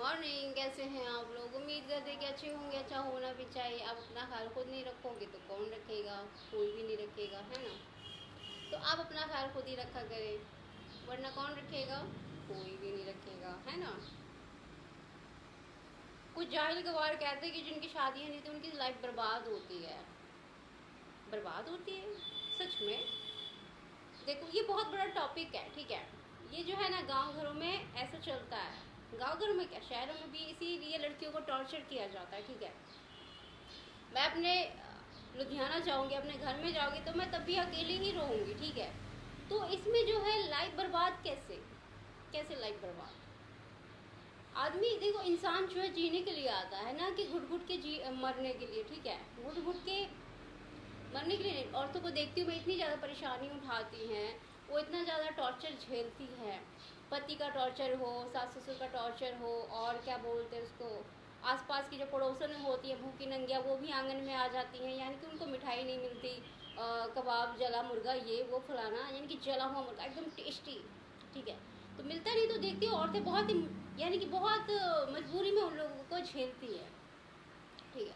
Morning, कैसे हैं आप लोग। उम्मीद करते कि अच्छे होंगे। अच्छा होना भी चाहिए। आप अपना ख्याल खुद नहीं रखोगे तो कौन रखेगा, कोई भी नहीं रखेगा, है ना। तो आप अपना ख्याल खुद ही रखा करें, वरना कौन रखेगा, कोई भी नहीं रखेगा, है ना। कुछ जाहिल गवार कहते हैं कि जिनकी शादियाँ नहीं थी उनकी लाइफ बर्बाद होती है। बर्बाद होती है सच में। देखो, ये बहुत बड़ा टॉपिक है, ठीक है। ये जो है ना, गांव घरों में ऐसा चलता है। गांव घरों में क्या, शहरों में भी इसीलिए लड़कियों को टॉर्चर किया जाता है, ठीक है। मैं अपने लुधियाना जाऊंगी, अपने घर में जाऊंगी तो मैं तब भी अकेली ही रहूंगी, ठीक है। तो इसमें जो है लाइफ बर्बाद कैसे, कैसे लाइफ बर्बाद। आदमी देखो, इंसान जो है जीने के लिए आता है ना, कि घुट घुट के मरने के लिए, ठीक है। घुट घुट के मरने के लिए नहीं। औरतों को देखती हूँ मैं, इतनी ज़्यादा परेशानी उठाती हैं, वो इतना ज़्यादा टॉर्चर झेलती है। पति का टॉर्चर हो, सास ससुर का टॉर्चर हो, और क्या बोलते हैं उसको, आसपास की जो पड़ोसन होती है भूखी नंगिया, वो भी आंगन में आ जाती हैं, यानी कि उनको मिठाई नहीं मिलती। कबाब, जला मुर्गा, ये वो फलाना, यानी कि जला हुआ मुर्गा एकदम टेस्टी, ठीक है। तो मिलता नहीं, तो देखती हूँ औरतें बहुत ही, यानी कि बहुत मजबूरी में उन लोगों को झेलती है, ठीक है।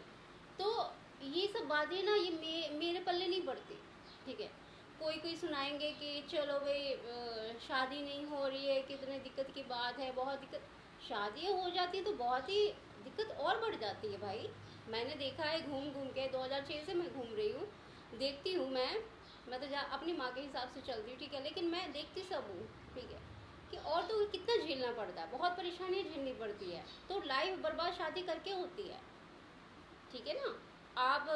तो ये सब बातें ना, ये मेरे पल्ले नहीं पड़ती, ठीक है। कोई कोई सुनाएंगे कि चलो भाई शादी नहीं हो रही है, कितने दिक्कत की बात है, बहुत दिक्कत। शादी हो जाती है तो बहुत ही दिक्कत और बढ़ जाती है भाई। मैंने देखा है घूम घूम के, 2006 से मैं घूम रही हूँ, देखती हूँ मैं तो अपनी माँ के हिसाब से चलती हूँ, ठीक है। लेकिन मैं देखती सब हूँ, ठीक है, कि और तो कितना झेलना पड़ता है, बहुत परेशानियाँ झेलनी पड़ती है। तो लाइफ बर्बाद शादी करके होती है, ठीक है ना। आप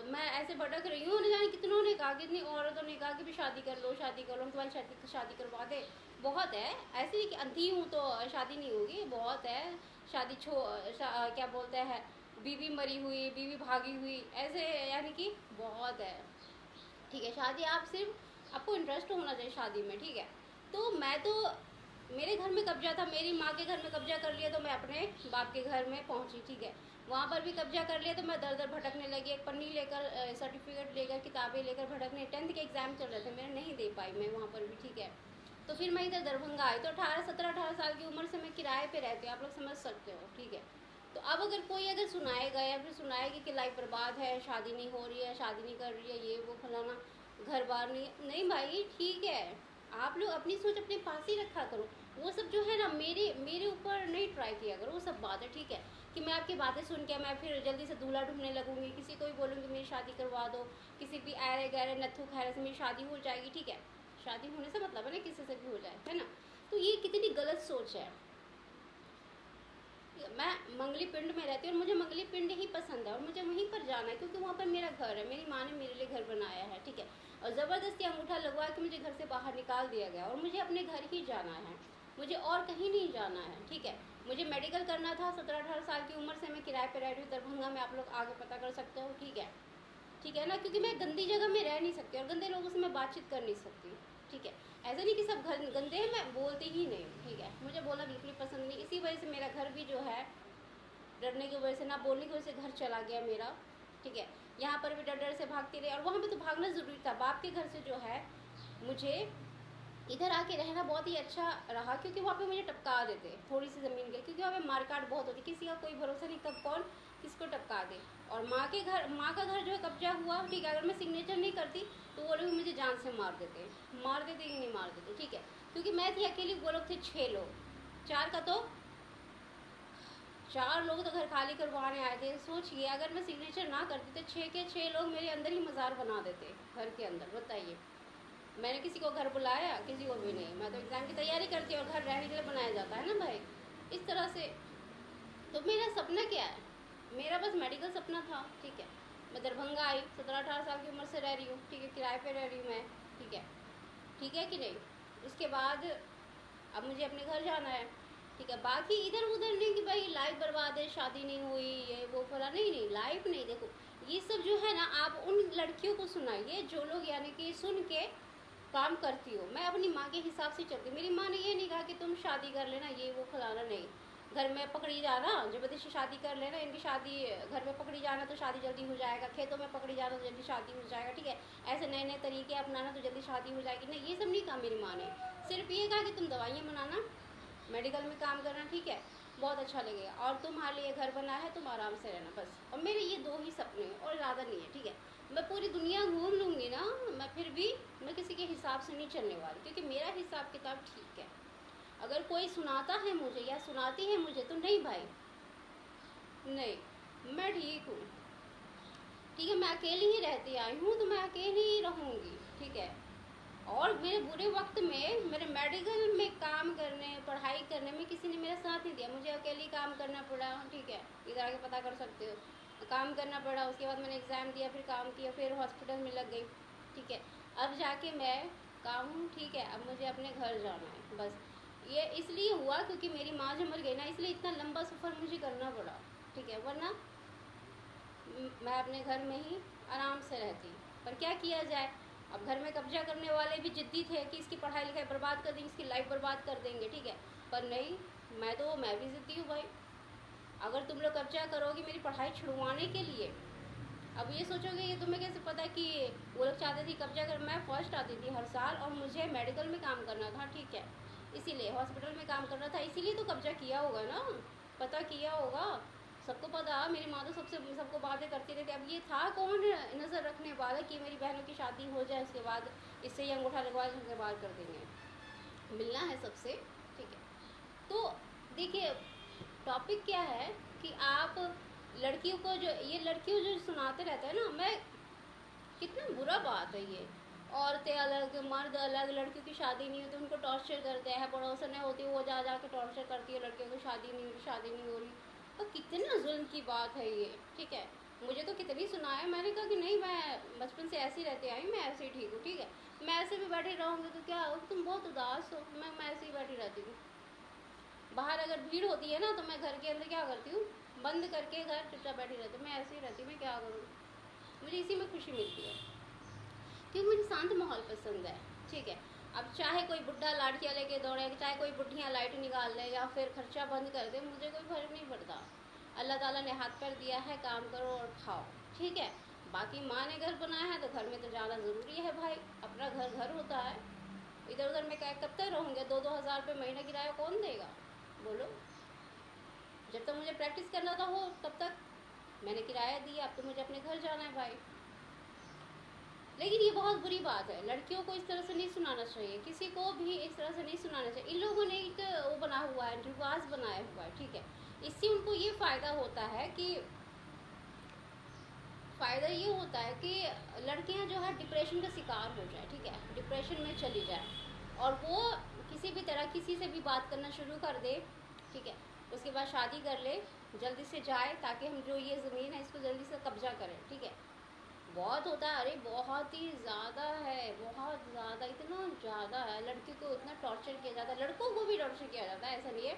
मैं ऐसे भटक रही हूँ, न जाने कितनों ने कहा, कितनी औरतों ने कहा कि भी शादी कर लो, शादी कर लो, तुम्हारी शादी करवा दे। बहुत है ऐसे ही कि अंधी हूँ तो शादी नहीं होगी, बहुत है। शादी क्या बोलते हैं, बीवी मरी हुई, बीवी भागी हुई, ऐसे, यानी कि बहुत है, ठीक है। शादी आप सिर्फ, आपको इंटरेस्ट होना चाहिए शादी में, ठीक है। तो मैं तो, मेरे घर में कब्जा था, मेरी माँ के घर में कब्जा कर लिया तो मैं अपने बाप के घर में पहुंची, ठीक है। वहाँ पर भी कब्जा कर लिया तो मैं दर दर भटकने लगी, एक पन्नी लेकर, सर्टिफिकेट लेकर, किताबें लेकर भटकने। 10th के एग्ज़ाम चल रहे थे मेरे, नहीं दे पाई मैं वहाँ पर भी, ठीक है। तो फिर मैं इधर दरभंगा आई, तो 17-18 साल की उम्र से मैं किराए पे रहती हूँ, आप लोग समझ सकते हो, ठीक है। तो अब अगर कोई अगर सुनाएगा या फिर सुनाएगी कि लाइफ बर्बाद है, शादी नहीं हो रही है, शादी नहीं कर रही है, ये वो फलाना, घर बार नहीं भाई, ठीक है। आप लोग अपनी सोच अपने पास ही रखा करो। वो सब जो है ना, मेरे मेरे ऊपर नहीं ट्राई किया करो वो सब बातें, ठीक है। कि मैं आपकी बातें सुन के मैं फिर जल्दी से दूल्हा ढूंढने लगूंगी, किसी को भी बोलूँगी मेरी शादी करवा दो, किसी भी ऐरे गहरे नत्थु खैरे से मेरी शादी हो जाएगी, ठीक है। शादी होने से मतलब है ना किसी से भी हो जाए, है ना। तो ये कितनी गलत सोच है। मैं मंगली पिंड में रहती हूँ और मुझे मंगली पिंड ही पसंद है, और मुझे वहीं पर जाना है क्योंकि वहाँ पर मेरा घर है, मेरी माँ ने मेरे लिए घर बनाया है, ठीक है। और ज़बरदस्ती अंगूठा लगवा के मुझे घर से बाहर निकाल दिया गया, और मुझे अपने घर ही जाना है, मुझे और कहीं नहीं जाना है, ठीक है। मुझे मेडिकल करना था, 17-18 साल की उम्र से मैं किराए पर रह रही हूँ दरभंगा में, आप लोग आगे पता कर सकते हो, ठीक है। ठीक है ना, क्योंकि मैं गंदी जगह में रह नहीं सकती और गंदे लोगों से मैं बातचीत कर नहीं सकती, ठीक है। ऐसा नहीं कि सब घर गंदे हैं, मैं बोलती ही नहीं, ठीक है। मुझे बोलना बिल्कुल पसंद नहीं, इसी वजह से मेरा घर भी जो है, डरने की वजह से, ना बोलने की वजह से घर चला गया मेरा, ठीक है। यहाँ पर भी डर डर से भागती रही, और वहाँ पे तो भागना ज़रूरी था। बाप के घर से जो है मुझे इधर आके रहना बहुत ही अच्छा रहा, क्योंकि वहाँ पे मुझे टपका देते थोड़ी सी ज़मीन के, क्योंकि वहाँ पे मारकाट बहुत होती, किसी का कोई भरोसा नहीं कब कौन किसको टपका दे। और माँ का घर जो है कब्जा हुआ, ठीक है। अगर मैं सिग्नेचर नहीं करती तो वो लोग मुझे जान से मार देते कि नहीं मार देते, ठीक है। क्योंकि मैं थी अकेली, वो लोग थे 6 लोग, 4 लोग तो घर खाली करवाने आए थे। सोचिए, अगर मैं सिग्नेचर ना करती तो 6 के 6 लोग मेरे अंदर ही मज़ार बना देते, घर के अंदर, बताइए। मैंने किसी को घर बुलाया, किसी को भी नहीं। मैं तो एग्ज़ाम की तैयारी करती हूँ और घर रहने के लिए बनाया जाता है ना भाई, इस तरह से। तो मेरा सपना क्या है, मेरा बस मेडिकल सपना था, ठीक है। मैं दरभंगा आई, 17-18 साल की उम्र से रह रही हूँ, ठीक है, किराए पे रह रही हूँ मैं, ठीक है कि नहीं। उसके बाद अब मुझे अपने घर जाना है, ठीक है। बाकी इधर उधर नहीं कि भाई लाइफ बर्बाद है, शादी नहीं हुई, ये वो फला, नहीं, लाइफ नहीं। देखो, ये सब जो है ना, आप उन लड़कियों को सुनाइए जो लोग यानी कि सुन के काम करती हो। मैं अपनी माँ के हिसाब से चलती हूँ। मेरी माँ ने ये नहीं कहा कि तुम शादी कर लेना, ये वो फलाना, नहीं। घर में पकड़ी जाना, जबरदस्ती शादी कर लेना, इनकी शादी, घर में पकड़ी जाना तो शादी जल्दी हो जाएगा, खेतों में पकड़ी जाना तो जल्दी शादी हो जाएगा, ठीक है। ऐसे नए नए तरीके अपनाना तो जल्दी शादी हो जाएगी, नहीं, ये सब नहीं कहा मेरी माँ ने। सिर्फ ये कहा कि तुम दवाइयाँ बनाना, मेडिकल में काम करना, ठीक है। बहुत अच्छा लगेगा। और तुम्हारे लिए घर बना है, तुम आराम से रहना बस। और मेरे ये 2 ही सपने हैं और ज़्यादा नहीं है, ठीक है। मैं पूरी दुनिया घूम लूँगी ना, मैं फिर भी मैं किसी के हिसाब से नहीं चलने वाली, क्योंकि मेरा हिसाब किताब ठीक है। अगर कोई सुनाता है मुझे या सुनाती है मुझे तो नहीं भाई, नहीं, मैं ठीक हूँ, ठीक है। मैं अकेली ही रहती आई हूँ तो मैं अकेली ही रहूँगी, ठीक है। और मेरे बुरे वक्त में, मेरे मेडिकल में काम करने, पढ़ाई करने में किसी ने मेरा साथ नहीं दिया, मुझे अकेली काम करना पड़ा, ठीक है। इधर आके पता कर सकते हो, काम करना पड़ा। उसके बाद मैंने एग्ज़ाम दिया, फिर काम किया, फिर हॉस्पिटल में लग गई, ठीक है। अब जाके मैं काम हूँ, ठीक है। अब मुझे अपने घर जाना है बस। ये इसलिए हुआ क्योंकि मेरी माँ जब मर गई ना, इसलिए इतना लंबा सफ़र मुझे करना पड़ा, ठीक है। वरना मैं अपने घर में ही आराम से रहती। पर क्या किया जाए, अब घर में कब्जा करने वाले भी जिद्दी थे कि इसकी पढ़ाई लिखाई बर्बाद कर देंगे, इसकी लाइफ बर्बाद कर देंगे, ठीक है। पर नहीं, मैं भी जिद्दी हूँ भाई। अगर तुम लोग कब्जा करोगे मेरी पढ़ाई छुड़वाने के लिए, अब ये सोचोगे, ये तुम्हें कैसे पता कि वो लोग चाहते थे कब्जा कर। मैं फर्स्ट आती थी हर साल और मुझे मेडिकल में काम करना था, ठीक है। इसीलिए हॉस्पिटल में काम करना था, इसीलिए तो कब्जा किया होगा ना, पता किया होगा। सबको पता, मेरी माँ तो सबको बातें करती रहती। अब ये था कौन नज़र रखने वाला कि मेरी बहनों की शादी हो जाए, उसके बाद इससे ही अंगूठा लगवा के बाहर कर देंगे, मिलना है सबसे, ठीक है। तो देखिए टॉपिक क्या है कि आप लड़कियों को लड़कियों जो सुनाते रहते हैं ना, मैं, कितना बुरा बात है ये। औरतें अलग, मर्द अलग, लड़कियों की शादी नहीं होती उनको टॉर्चर करते हैं, पड़ोसनें होती वो जा जा के टॉर्चर करती है लड़कियों को, शादी नहीं हो रही। तो कितना जुल्म की बात है ये, ठीक है। मुझे तो कितनी सुनाया, मैंने कहा कि नहीं, मैं बचपन से ऐसी रहती आई, मैं ऐसे ही ठीक हूँ, ठीक है। मैं ऐसे भी बैठी रहूँगी तो क्या हो, तुम बहुत उदास हो, मैं ऐसे ही बैठी रहती हूँ। बाहर अगर भीड़ होती है ना तो मैं घर के अंदर क्या करती हूँ, बंद करके घर चुपचाप बैठी रहती हूँ। मैं ऐसे ही रहती हूँ, मैं क्या करूँ, मुझे इसी में खुशी मिलती है, क्योंकि मुझे शांत माहौल पसंद है, ठीक है। अब चाहे कोई बुढ़ा लाठियाँ लेके दौड़े, चाहे कोई बुढ़ियाँ लाइट निकाल ले या फिर खर्चा बंद कर दे, मुझे कोई फर्क नहीं पड़ता। अल्लाह ताला ने हाथ पैर दिया है, काम करो और खाओ, ठीक है। बाकी माँ ने घर बनाया है तो घर में तो जाना ज़रूरी है भाई, अपना घर घर होता है। इधर उधर में क्या कब तक रहूँगे, 2-2 हज़ार रुपये महीना किराया कौन देगा, बोलो। जब तक मुझे प्रैक्टिस करना था हो तब तक मैंने किराया दिया, अब तो मुझे अपने घर जाना है भाई। लेकिन ये बहुत बुरी बात है, लड़कियों को इस तरह से नहीं सुनाना चाहिए, किसी को भी इस तरह से नहीं सुनाना चाहिए। इन लोगों ने एक वो बना हुआ है, रिवाज बनाया हुआ है, ठीक है। इससे उनको ये फ़ायदा होता है कि लड़कियां जो है डिप्रेशन का शिकार हो जाए, ठीक है, डिप्रेशन में चली जाए और वो किसी भी तरह किसी से भी बात करना शुरू कर दे, ठीक है। उसके बाद शादी कर ले, जल्दी से जाए ताकि हम जो ये ज़मीन है इसको जल्दी से कब्जा करें, ठीक है। बहुत होता है, अरे बहुत ही ज़्यादा है, बहुत ज़्यादा, इतना ज़्यादा है। लड़की को इतना टॉर्चर किया जाता है, लड़कों को भी टॉर्चर किया जाता है। ऐसा नहीं है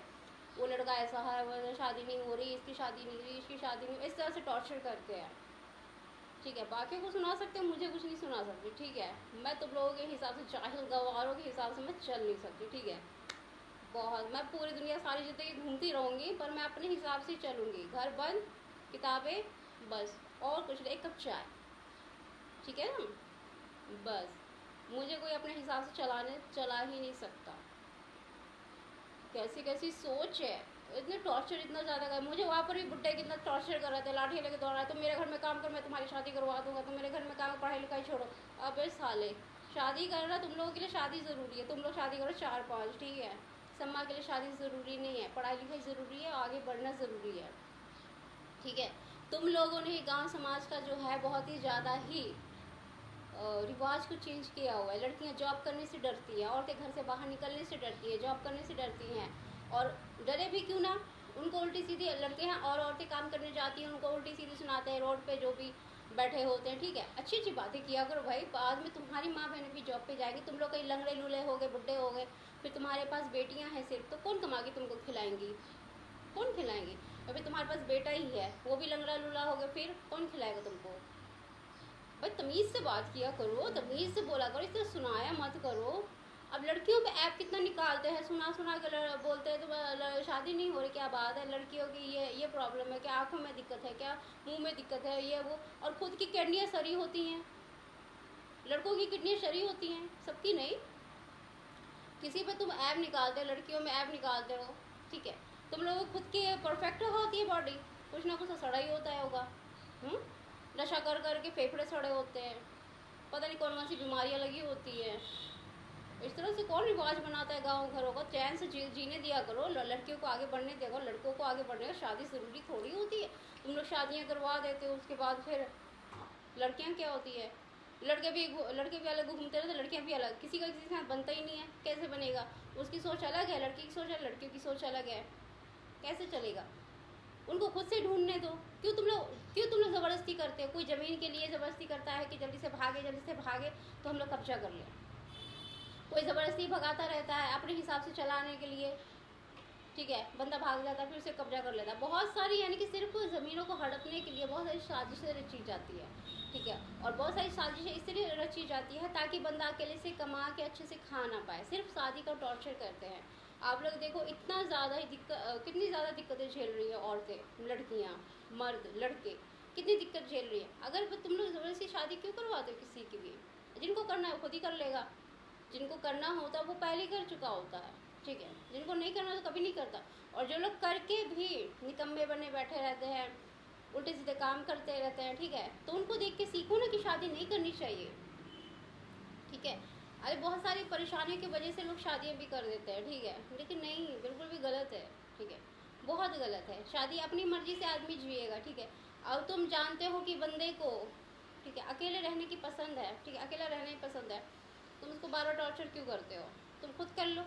वो लड़का ऐसा है, वो शादी नहीं हो रही, इसकी शादी नहीं हुई, इसकी शादी नहीं, इस तरह से टॉर्चर करते हैं, ठीक है। बाकी को सुना सकते हो, मुझे कुछ नहीं सुना सकती, ठीक है। मैं तुम लोगों के हिसाब से, जाहिल गवारों के हिसाब से मैं चल नहीं सकती, ठीक है। बहुत, मैं पूरी दुनिया सारी ज़िंदगी घूमती रहूँगी पर मैं अपने हिसाब से चलूँगी, घर बंद, किताबें, बस, और कुछ नहीं, एक कप चाय, ठीक है ना, बस। मुझे कोई अपने हिसाब से चला ही नहीं सकता। कैसी कैसी सोच है, इतने टॉर्चर इतना ज़्यादा कर, मुझे वहाँ पर भी बुड्ढे कितना टॉर्चर कर रहे थे, लाठी लेके दौड़ रहा है, तो मेरे घर में काम कर, मैं तुम्हारी शादी करवा दूंगा, तो मेरे घर में काम, पढ़ाई लिखाई छोड़ो। अबे साले, शादी करना तुम लोगों के लिए शादी ज़रूरी है, तुम लोग शादी करो 4-5, ठीक है। सम्मा के लिए शादी ज़रूरी नहीं है, पढ़ाई लिखाई ज़रूरी है, आगे बढ़ना ज़रूरी है, ठीक है। तुम लोगों ने गाँव समाज का जो है बहुत ही ज़्यादा ही रिवाज को चेंज किया हुआ है। लड़कियां जॉब करने से डरती हैं, औरतें घर से बाहर निकलने से डरती है, जॉब करने से डरती हैं, और डरे भी क्यों ना, उनको उल्टी सीधी, लड़के हैं और औरतें काम करने जाती हैं उनको उल्टी सीधी सुनाते हैं रोड पे जो भी बैठे होते हैं, ठीक है। अच्छी अच्छी बातें किया करो भाई, बाद में तुम्हारी माँ बहन भी जॉब पे जाएगी, तुम लोग कहीं लंगड़े लूले हो गए, बुढ़े हो गए, फिर तुम्हारे पास बेटियाँ हैं सिर्फ, तो कौन कमा के तुमको खिलाएंगी, कौन खिलाएंगी। अभी तुम्हारे पास बेटा ही है, वो भी लंगड़ा लूला हो गया, फिर कौन खिलाएगा तुमको। भाई तमीज़ से बात किया करो, तमीज़ से बोला करो, इससे सुनाया मत करो। अब लड़कियों पे ऐप कितना निकालते हैं, सुना सुना के बोलते हैं तो शादी नहीं हो रही, क्या बात है, लड़कियों की ये प्रॉब्लम है, क्या आँखों में दिक्कत है, क्या मुंह में दिक्कत है, ये वो, और खुद की किडनियाँ सड़ी होती हैं, लड़कों की किडनियाँ सड़ी होती हैं, सबकी नहीं। किसी पे तुम ऐप निकालते हो, लड़कियों में ऐप निकालते हो, ठीक है। तुम लोगों को खुद की परफेक्ट होती है बॉडी, कुछ ना कुछ तो सड़ा ही होता है होगा। नशा कर कर के फेफड़े सड़े होते हैं, पता नहीं कौन कौन सी बीमारियाँ लगी होती है। इस तरह से कौन रिवाज बनाता है गाँव घरों का? चैन से जीने दिया करो, लड़कियों को आगे बढ़ने दिया करो, लड़कों को आगे बढ़ने का शादी ज़रूरी थोड़ी होती है। तुम लोग शादियाँ करवा देते हो, उसके बाद फिर लड़कियाँ क्या होती है? लड़के भी अलग घूमते रहते, लड़कियाँ भी अलग, किसी का किसी के साथ बनता ही नहीं है, कैसे बनेगा? उसकी सोच अलग है, लड़की की सोच अलग, लड़कियों की सोच अलग है, कैसे चलेगा? उनको खुद से ढूंढने दो। क्यों तुम लोग ज़बरदस्ती करते हो? कोई ज़मीन के लिए ज़बरदस्ती करता है कि जल्दी से भागे तो हम लोग कब्जा कर लें। कोई ज़बरदस्ती भगाता रहता है अपने हिसाब से चलाने के लिए, ठीक है, बंदा भाग जाता है फिर उसे कब्जा कर लेता है। बहुत सारी यानी कि सिर्फ ज़मीनों को हड़पने के लिए बहुत सारी साजिशें रची जाती है, ठीक है, और बहुत सारी साजिशें इसलिए रची जाती है ताकि बंदा अकेले से कमा के अच्छे से खा ना पाए, सिर्फ शादी का टॉर्चर करते हैं। आप लोग देखो इतना ज़्यादा कितनी ज़्यादा दिक्कतें झेल रही है औरतें, लड़कियाँ, मर्द, लड़के, कितनी दिक्कत झेल रही है। अगर तुम लोग ज़बरदस्ती शादी क्यों करवाते हो किसी की भी? जिनको करना है वो खुद ही कर लेगा, जिनको करना होता है वो पहले ही कर चुका होता है, ठीक है, जिनको नहीं करना तो कभी नहीं करता। और जो लोग करके भी निकम्मे बने बैठे रहते हैं, उल्टे सीधे काम करते रहते हैं, ठीक है, तो उनको देख के सीखो ना कि शादी नहीं करनी चाहिए, ठीक है। अरे बहुत सारी परेशानियों की वजह से लोग शादियाँ भी कर देते हैं, ठीक है, लेकिन नहीं, बिल्कुल भी गलत है, ठीक है, बहुत गलत है। शादी अपनी मर्जी से आदमी जिएगा, ठीक है। अब तुम जानते हो कि बंदे को, ठीक है, अकेले रहने की पसंद है, ठीक है, अकेला रहना ही पसंद है, तुम उसको बार बार टॉर्चर क्यों करते हो? तुम खुद कर लो।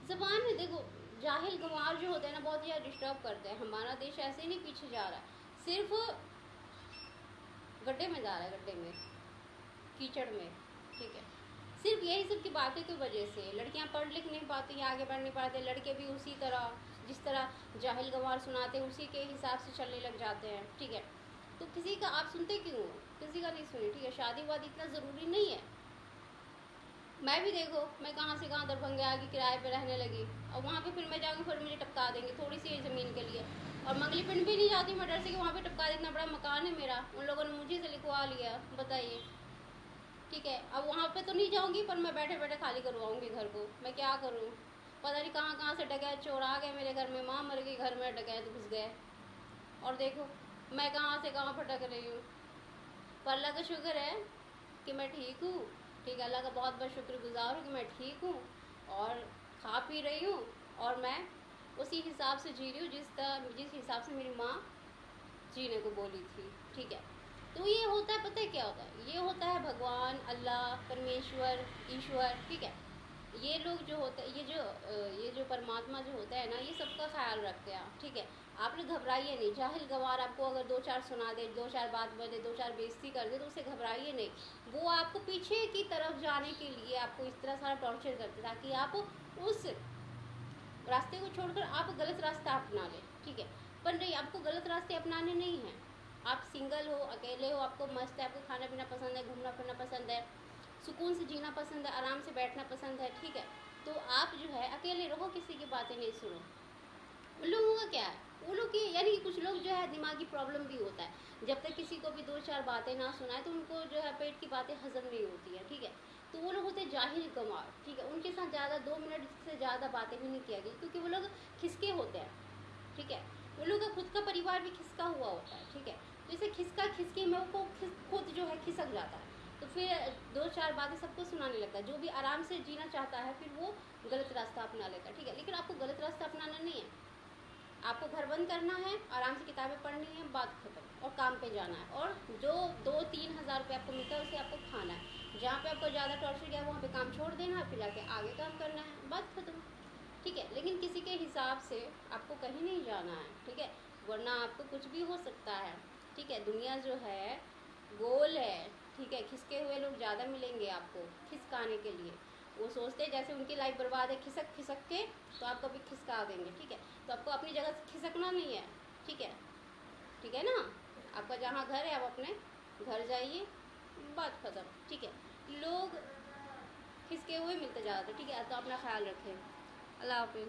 जबान में देखो, जाहिल गंवार जो होते हैं ना बहुत ज़्यादा डिस्टर्ब करते हैं। हमारा देश ऐसे ही नहीं पीछे जा रहा है, सिर्फ गड्ढे में जा रहा है, गड्ढे में, कीचड़ में, ठीक है। सिर्फ यही सब की बातें की वजह से लड़कियां पढ़ लिख नहीं पाती, आगे बढ़ नहीं पाते, लड़के भी उसी तरह, जिस तरह जाहिल गंवार सुनाते हैं उसी के हिसाब से चलने लग जाते हैं, ठीक है। तो किसी का आप सुनते क्यों? किसी का नहीं सुने, ठीक है। शादी वादी इतना ज़रूरी नहीं है। मैं भी देखो, मैं कहाँ से कहाँ दरभंगा आके किराए पे रहने लगी, और वहाँ पे फिर मैं जाऊँगी फिर मुझे टपका देंगे थोड़ी सी ज़मीन के लिए। और मंगली पिंड भी नहीं जाती मैं डर से कि वहाँ पे टपका दे, इतना बड़ा मकान है मेरा, उन लोगों ने मुझे से लिखवा लिया, बताइए, ठीक है। अब वहाँ पे तो नहीं जाऊँगी, पर मैं बैठे बैठे खाली करवाऊँगी घर को, मैं क्या करूँ? पता नहीं कहाँ कहाँ से डकैत चोर आ गए मेरे घर में, माँ मर गई, घर में डकैत घुस गए, और देखो मैं कहाँ से कहाँ भटक रही हूँ। पर अल्लाह का शुक्र है कि मैं ठीक हूँ, ठीक है, अल्लाह का बहुत बहुत शुक्रगुजार हूँ कि मैं ठीक हूँ और खा पी रही हूँ, और मैं उसी हिसाब से जी रही हूँ जिस हिसाब से मेरी माँ जीने को बोली थी, ठीक है। तो ये होता है, पता है क्या होता है? ये होता है भगवान, अल्लाह, परमेश्वर, ईश्वर, ठीक है। ये लोग जो होते हैं, ये जो परमात्मा जो होता है ना, ये सबका ख्याल रखते हैं, ठीक है। आप लोग घबराइए नहीं, जाहिल गवार आपको अगर दो चार सुना दे, दो चार बात बोले, दो चार बेइज्जती कर दे, तो उसे घबराइए नहीं। वो आपको पीछे की तरफ जाने के लिए आपको इस तरह सारा टॉर्चर करते ताकि आप उस रास्ते को छोड़कर आप गलत रास्ता अपना लें, ठीक है। पर नहीं, आपको गलत रास्ते अपनाने नहीं हैं। आप सिंगल हो, अकेले हो, आपको मस्त है, आपको खाना पीना पसंद है, घूमना फिरना पसंद है, सुकून से जीना पसंद है, आराम से बैठना पसंद है, ठीक है। तो आप जो है अकेले रहो, किसी की बातें नहीं सुनो। उन लोगों का क्या है, वो लोग की यानी कि कुछ लोग जो है दिमागी प्रॉब्लम भी होता है, जब तक किसी को भी दो चार बातें ना सुनाए तो उनको जो है पेट की बातें हजम नहीं होती है, ठीक है। तो वो लोग होते हैं जाहिल गंवार, ठीक है। उनके साथ ज़्यादा 2 मिनट से ज़्यादा बातें भी नहीं किया गई, क्योंकि वो लोग खिसके होते हैं, ठीक है। वो लोग का खुद का परिवार भी खिसका हुआ होता है, ठीक है। तो इसे खिसका खिसकी में वो खुद जो है खिसक जाता है, तो फिर दो चार बातें सबको सुनाने लगता है। जो भी आराम से जीना चाहता है फिर वो गलत रास्ता अपना लेता है, ठीक है। लेकिन आपको गलत रास्ता अपनाना नहीं है, आपको घर बंद करना है, आराम से किताबें पढ़नी है, बात खत्म, और काम पे जाना है, और जो 2-3 हज़ार रुपये आपको मिलता है उसे आपको खाना है। जहाँ पे आपको ज़्यादा टॉर्चर किया वहाँ पे काम छोड़ देना है, फिर जाके आगे काम करना है, बात खत्म, ठीक है। लेकिन किसी के हिसाब से आपको कहीं नहीं जाना है, ठीक है, वरना आपको कुछ भी हो सकता है, ठीक है। दुनिया जो है गोल है, ठीक है। खिसके हुए लोग ज़्यादा मिलेंगे आपको खिसकाने के लिए। वो सोचते हैं जैसे उनकी लाइफ बर्बाद है, खिसक खिसक के, तो आपको भी खिसका देंगे, ठीक है। तो आपको अपनी जगह से खिसकना नहीं है, ठीक है, ठीक है ना। आपका जहाँ घर है आप अपने घर जाइए, बात खत्म, ठीक है। लोग खिसके हुए मिलते ज़्यादातर, ठीक है। तो अपना ख्याल रखें। अल्लाह हाफिज़।